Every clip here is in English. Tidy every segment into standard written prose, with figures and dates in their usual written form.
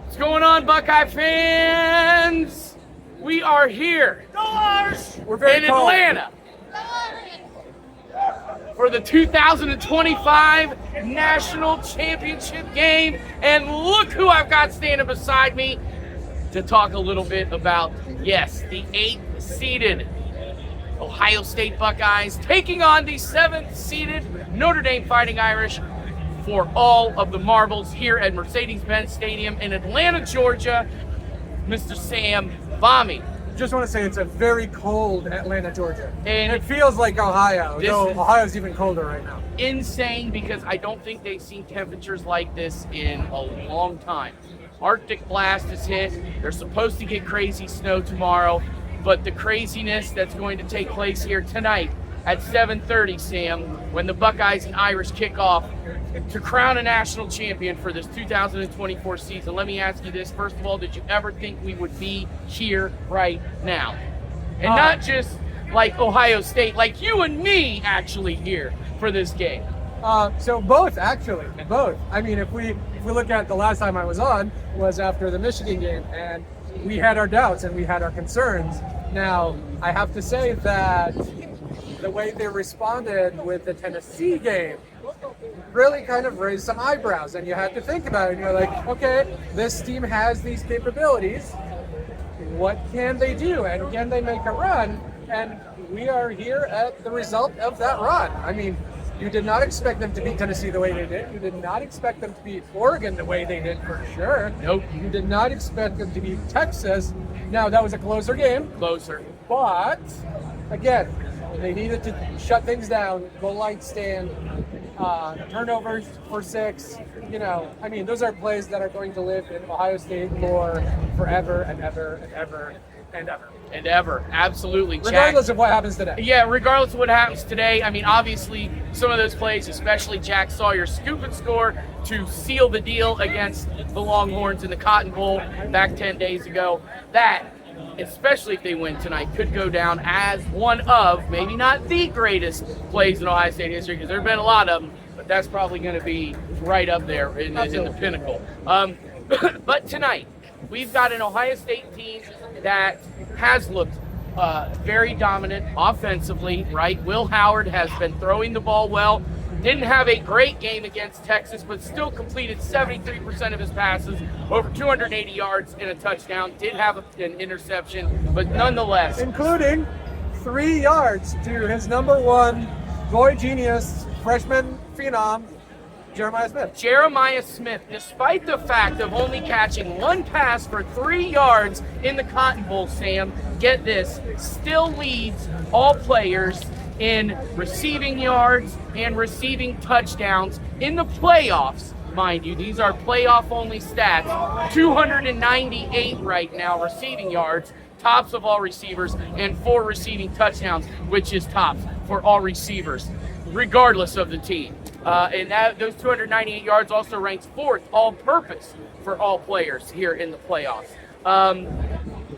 What's going on, Buckeye fans? We are here We're very in cold. Atlanta for the 2025 National Championship game. And look who I've got standing beside me to talk a little bit about, yes, the 8th-seeded Ohio State Buckeyes taking on the 7th-seeded Notre Dame Fighting Irish for all of the marbles here at Mercedes-Benz Stadium in Atlanta, Georgia. Mr. Sam Fahmi. Just want to say it's a very cold Atlanta, Georgia. And it feels like Ohio, this though is- Ohio's even colder right now. Insane, because I don't think they've seen temperatures like this in a long time. Arctic blast has hit. They're supposed to get crazy snow tomorrow, but the craziness that's going to take place here tonight at 7:30, Sam, when the Buckeyes and Irish kick off to crown a national champion for this 2024 season. Let me ask you this. First of all, did you ever think we would be here right now? And not just like Ohio State, like you and me actually here for this game. So both, actually, both. I mean, if we look at the last time I was on was after the Michigan game, and we had our doubts and we had our concerns. Now, I have to say that the way they responded with the Tennessee game really kind of raised some eyebrows, and you had to think about it. And you're like, okay, this team has these capabilities. What can they do? And can they make a run? And we are here at the result of that run. I mean, you did not expect them to beat Tennessee the way they did. You did not expect them to beat Oregon the way they did, for sure. Nope. You did not expect them to beat Texas. Now, that was a closer game, Closer. but again, they needed to shut things down, goal line stand, turnovers for 6. You know, I mean, those are plays that are going to live in Ohio State for forever and ever and ever and ever. And ever. Absolutely. Regardless of what happens today. Yeah, regardless of what happens today. I mean, obviously, some of those plays, especially Jack Sawyer's scoop and score to seal the deal against the Longhorns in the Cotton Bowl back 10 days ago, that, especially if they win tonight, could go down as one of, maybe not the greatest plays in Ohio State history, because there have been a lot of them, but that's probably going to be right up there in the pinnacle. But tonight, we've got an Ohio State team that has looked very dominant offensively, right? Will Howard has been throwing the ball well. Didn't have a great game against Texas, but still completed 73% of his passes, over 280 yards and a touchdown. Did have an interception, but nonetheless. Including 3 yards to his number one boy genius, freshman phenom, Jeremiah Smith, despite the fact of only catching one pass for 3 yards in the Cotton Bowl, Sam, get this, still leads all players in receiving yards and receiving touchdowns in the playoffs. Mind you, these are playoff-only stats. 298 right now receiving yards, tops of all receivers, and 4 receiving touchdowns, which is tops for all receivers, regardless of the team. And those 298 yards also ranks 4th all-purpose for all players here in the playoffs.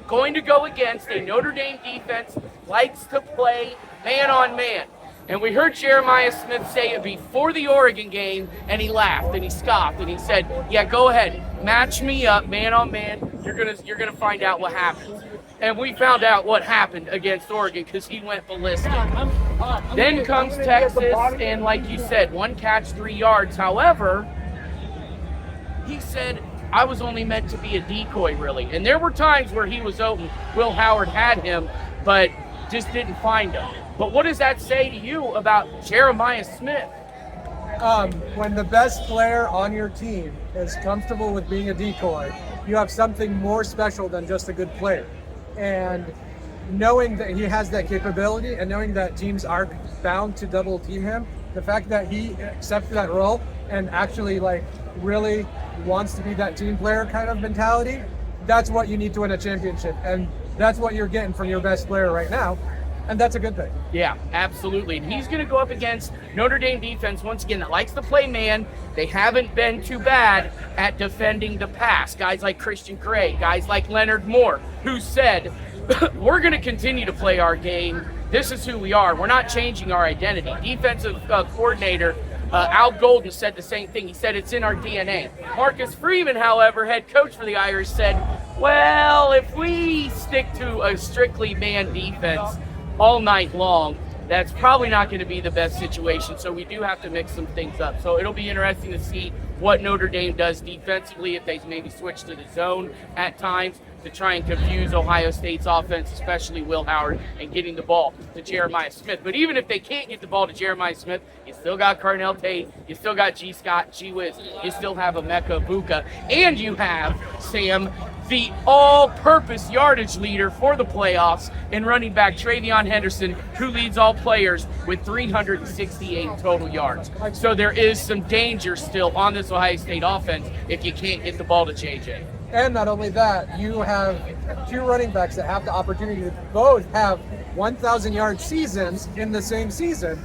Going to go against a Notre Dame defense likes to play man-on-man. And we heard Jeremiah Smith say it before the Oregon game, and he laughed and he scoffed and he said, "Yeah, go ahead, match me up man-on-man. You're gonna find out what happens." And we found out what happened against Oregon because he went ballistic. Then comes Texas, and like you said, 1 catch, 3 yards. However, he said, I was only meant to be a decoy, really. And there were times where he was open. Will Howard had him, but just didn't find him. But what does that say to you about Jeremiah Smith? When the best player on your team is comfortable with being a decoy, you have something more special than just a good player. And knowing that he has that capability and knowing that teams are bound to double team him, the fact that he accepted that role and actually really wants to be that team player kind of mentality, that's what you need to win a championship. And that's what you're getting from your best player right now. And that's a good thing. Yeah, absolutely. And he's going to go up against Notre Dame defense, once again, that likes to play man. They haven't been too bad at defending the pass. Guys like Christian Gray, guys like Leonard Moore, who said, we're going to continue to play our game. This is who we are. We're not changing our identity. Defensive coordinator Al Golden said the same thing. He said it's in our DNA. Marcus Freeman, however, head coach for the Irish, said, well, if we stick to a strictly man defense all night long, that's probably not going to be the best situation. So we do have to mix some things up. So it'll be interesting to see what Notre Dame does defensively, if they maybe switch to the zone at times to try and confuse Ohio State's offense, especially Will Howard, and getting the ball to Jeremiah Smith. But even if they can't get the ball to Jeremiah Smith, you still got Carnell Tate, you still got G. Scott, G. Wiz, you still have Emeka Buka, and you have, Sam, the all-purpose yardage leader for the playoffs in running back Travion Henderson, who leads all players with 368 total yards. So there is some danger still on this Ohio State offense if you can't get the ball to JJ. And not only that, you have two running backs that have the opportunity to both have 1,000-yard seasons in the same season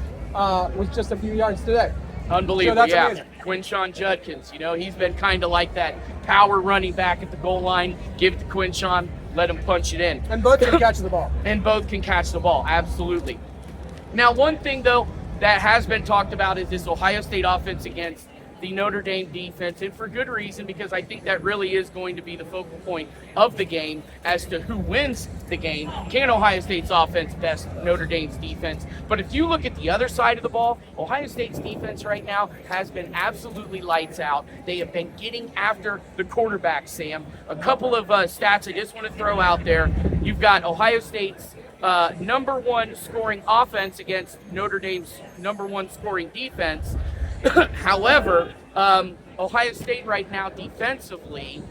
with just a few yards today. Unbelievable, so that's yeah. amazing. Quinshawn Judkins, he's been kind of like that power running back at the goal line. Give it to Quinshawn, let him punch it in. And both can catch the ball. And both can catch the ball, absolutely. Now, one thing, though, that has been talked about is this Ohio State offense against the Notre Dame defense, and for good reason, because I think that really is going to be the focal point of the game as to who wins the game. Can Ohio State's offense best Notre Dame's defense? But if you look at the other side of the ball, Ohio State's defense right now has been absolutely lights out. They have been getting after the quarterback, Sam. A couple of stats I just want to throw out there. You've got Ohio State's number one scoring offense against Notre Dame's number one scoring defense. However, Ohio State right now defensively,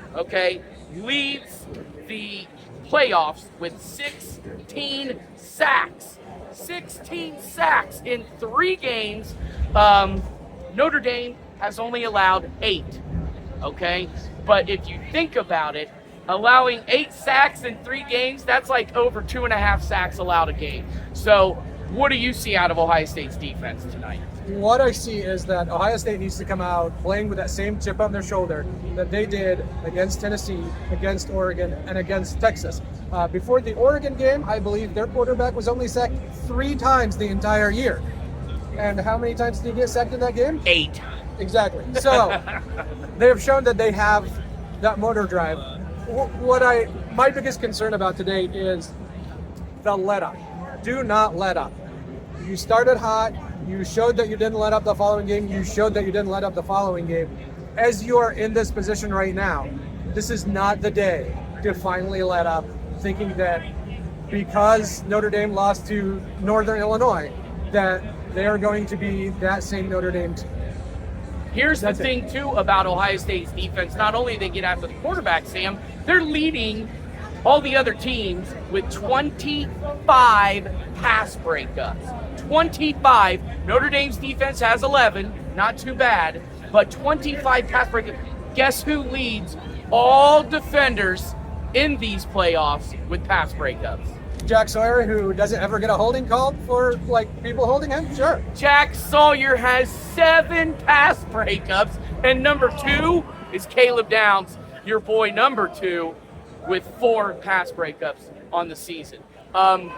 leads the playoffs with 16 sacks. 16 sacks in 3 games. Notre Dame has only allowed 8, But if you think about it, allowing 8 sacks in 3 games, that's like over 2.5 sacks allowed a game. So what do you see out of Ohio State's defense tonight? What I see is that Ohio State needs to come out playing with that same chip on their shoulder that they did against Tennessee, against Oregon, and against Texas. Before the Oregon game, I believe their quarterback was only sacked 3 times the entire year. And how many times did he get sacked in that game? 8. Exactly. So they have shown that they have that motor drive. My biggest concern about today is the let up. Do not let up. You started hot. You showed that you didn't let up the following game. You showed that you didn't let up the following game. As you are in this position right now, this is not the day to finally let up, thinking that because Notre Dame lost to Northern Illinois, that they are going to be that same Notre Dame team. Here's the thing, too, about Ohio State's defense. Not only do they get after the quarterback, Sam, they're leading all the other teams with 25 pass breakups. 25. Notre Dame's defense has 11. Not too bad. But 25 pass breakups. Guess who leads all defenders in these playoffs with pass breakups? Jack Sawyer, who doesn't ever get a holding called for people holding him? Sure. Jack Sawyer has 7 pass breakups. And number 2 is Caleb Downs, your boy number 2, with 4 pass breakups on the season. I'm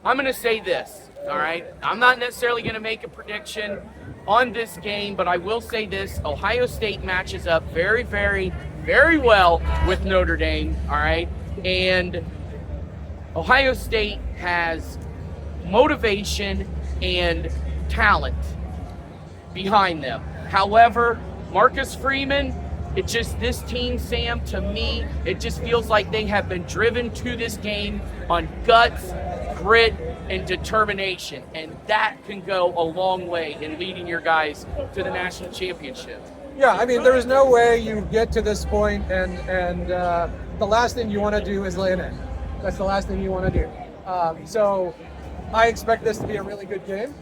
going to say this. All right, I'm not necessarily going to make a prediction on this game, but I will say this. Ohio State matches up very, very, very well with Notre Dame, all right? And Ohio State has motivation and talent behind them. However, Marcus Freeman, this team, Sam, to me, it just feels like they have been driven to this game on guts, grit, and determination, and that can go a long way in leading your guys to the national championship. Yeah, I mean, there is no way you get to this point and the last thing you want to do is lay an egg. That's the last thing you want to do. So I expect this to be a really good game.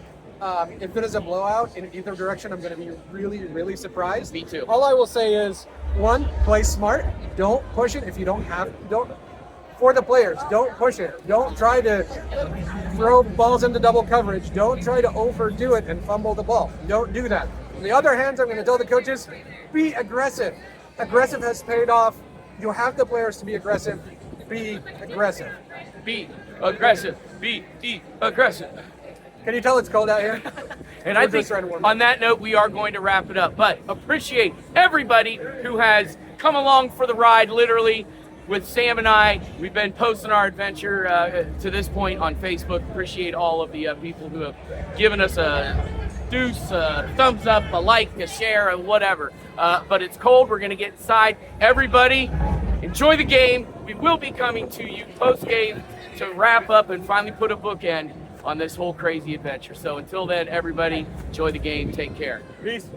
If it is a blowout in either direction, I'm going to be really, really surprised. Me too. All I will say is, 1, play smart. Don't push it if you don't. For the players, don't push it. Don't try to throw balls into double coverage. Don't try to overdo it and fumble the ball. Don't do that. On the other hand, I'm going to tell the coaches, be aggressive. Aggressive has paid off. You have the players to be aggressive. Be aggressive. Be aggressive. Be aggressive. Can you tell it's cold out here? And I think on that note, we are going to wrap it up. But appreciate everybody who has come along for the ride, literally, with Sam and I. We've been posting our adventure to this point on Facebook. Appreciate all of the people who have given us a deuce, a thumbs up, a like, a share, or whatever. But it's cold. We're going to get inside. Everybody, enjoy the game. We will be coming to you post-game to wrap up and finally put a bookend on this whole crazy adventure. So until then, everybody, enjoy the game. Take care. Peace.